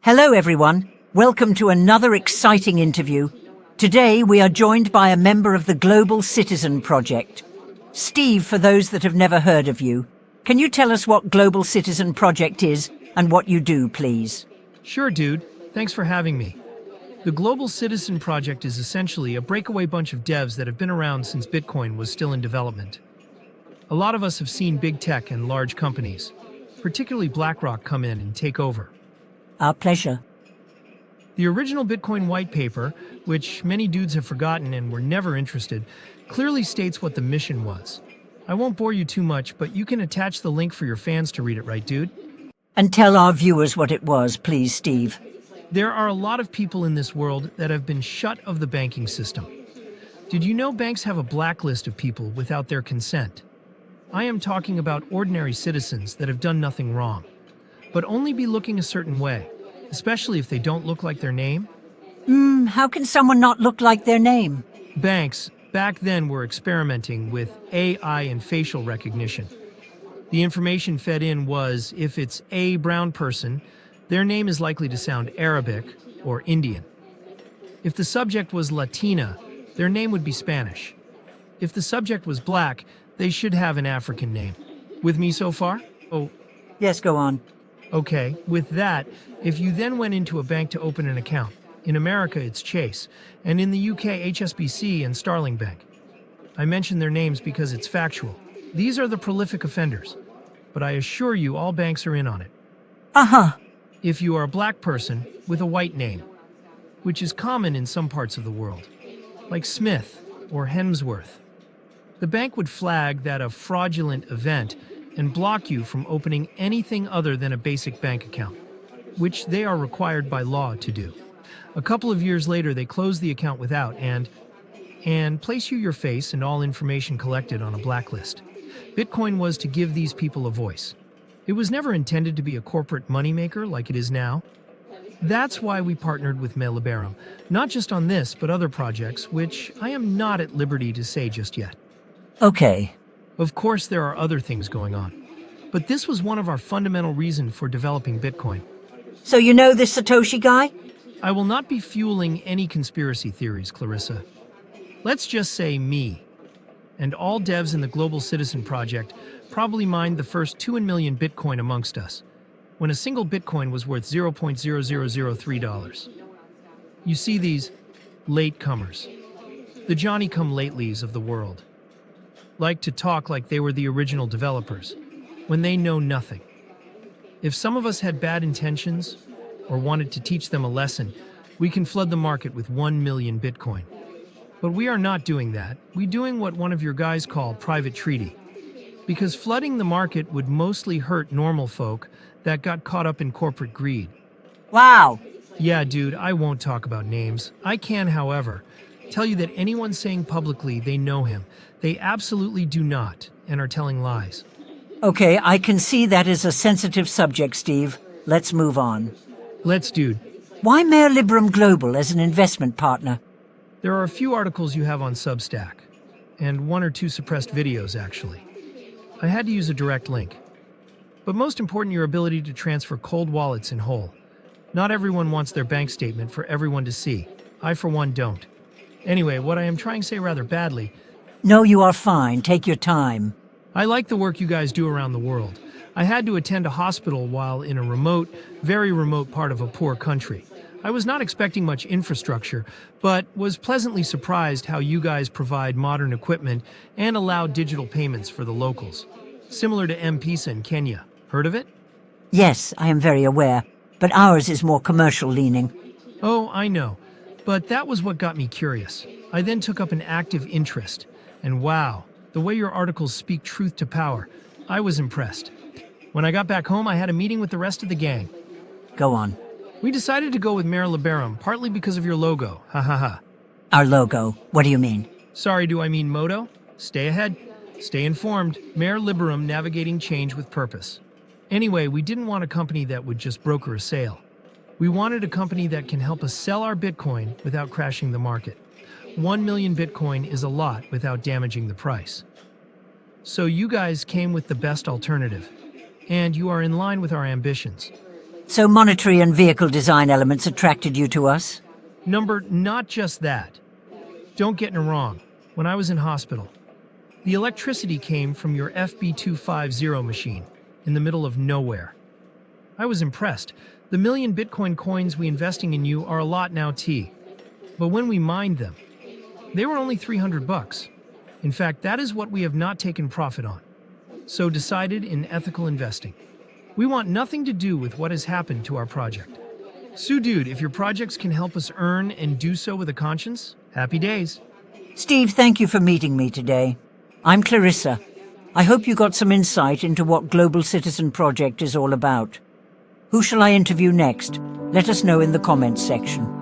Hello everyone, welcome to another exciting interview. Today we are joined by a member of the Global Citizen Project. Steve, for those that have never heard of you, can you tell us what Global Citizen Project is and what you do, please? Sure, dude. Thanks for having me. The Global Citizen Project is essentially a breakaway bunch of devs that have been around since Bitcoin was still in development. A lot of us have seen big tech and large companies, particularly BlackRock, come in and take over. Our pleasure. The original Bitcoin white paper, which many dudes have forgotten and were never interested, clearly states what the mission was. I won't bore you too much, but you can attach the link for your fans to read it, right, dude? And tell our viewers what it was, please, Steve. There are a lot of people in this world that have been shut of the banking system. Did you know banks have a blacklist of people without their consent? I am talking about ordinary citizens that have done nothing wrong, but only be looking a certain way, especially if they don't look like their name. How can someone not look like their name? Banks, back then, were experimenting with AI and facial recognition. The information fed in was, if it's a brown person, their name is likely to sound Arabic or Indian. If the subject was Latina, their name would be Spanish. If the subject was black, they should have an African name. With me so far? Oh, Yes, go on. okay. With that, if you then went into a bank to open an account, in America it's Chase, and in the UK HSBC and Starling Bank. I mention their names because it's factual. These are the prolific offenders, but I assure you all banks are in on it. Uh-huh. If you are a black person with a white name, which is common in some parts of the world, like Smith or Hemsworth, the bank would flag that a fraudulent event and block you from opening anything other than a basic bank account, which they are required by law to do. A couple of years later, they close the account without and place you your face and all information collected on a blacklist. Bitcoin was to give these people a voice. It was never intended to be a corporate moneymaker like it is now. That's why we partnered with Liberum, not just on this, but other projects, which I am not at liberty to say just yet. Okay. Of course, there are other things going on, but this was one of our fundamental reasons for developing Bitcoin. So you know this Satoshi guy? I will not be fueling any conspiracy theories, Clarissa. Let's just say me, and all devs in the Global Citizen Project probably mined the first 2 million Bitcoin amongst us, when a single Bitcoin was worth $0.0003. You see these latecomers, the Johnny-come-latelys of the world, like to talk like they were the original developers, when they know nothing. If some of us had bad intentions, or wanted to teach them a lesson, we can flood the market with 1 million Bitcoin. But we are not doing that. We're doing what one of your guys call private treaty. Because flooding the market would mostly hurt normal folk that got caught up in corporate greed. Wow. Yeah, dude, I won't talk about names. I can, however, tell you that anyone saying publicly they know him, they absolutely do not, and are telling lies. Okay, I can see that is a sensitive subject, Steve. Let's move on. Let's, dude. Why Liberum Global as an investment partner? There are a few articles you have on Substack, and 1 or 2 suppressed videos, actually. I had to use a direct link. But most important, your ability to transfer cold wallets in whole. Not everyone wants their bank statement for everyone to see. I, for one, don't. Anyway, what I am trying to say rather badly... No, you are fine. Take your time. I like the work you guys do around the world. I had to attend a hospital while in a remote, very remote part of a poor country. I was not expecting much infrastructure, but was pleasantly surprised how you guys provide modern equipment and allow digital payments for the locals. Similar to M-Pesa in Kenya. Heard of it? Yes, I am very aware, but ours is more commercial leaning. Oh, I know. But that was what got me curious. I then took up an active interest. And wow, the way your articles speak truth to power, I was impressed. When I got back home, I had a meeting with the rest of the gang. Go on. We decided to go with Liberum, partly because of your logo. Ha ha ha. Our logo. What do you mean? Sorry, do I mean Moto? Stay ahead. Stay informed. Liberum, navigating change with purpose. Anyway, we didn't want a company that would just broker a sale. We wanted a company that can help us sell our Bitcoin without crashing the market. 1 million Bitcoin is a lot without damaging the price. So you guys came with the best alternative, and you are in line with our ambitions. So monetary and vehicle design elements attracted you to us? Number, not just that. Don't get me wrong. When I was in hospital, the electricity came from your FB250 machine in the middle of nowhere. I was impressed. The million Bitcoin coins we investing in you are a lot now, T. But when we mined them, they were only $300. In fact, that is what we have not taken profit on. So decided in ethical investing. We want nothing to do with what has happened to our project. So dude, if your projects can help us earn and do so with a conscience, happy days. Steve, thank you for meeting me today. I'm Clarissa. I hope you got some insight into what Global Citizen Project is all about. Who shall I interview next? Let us know in the comments section.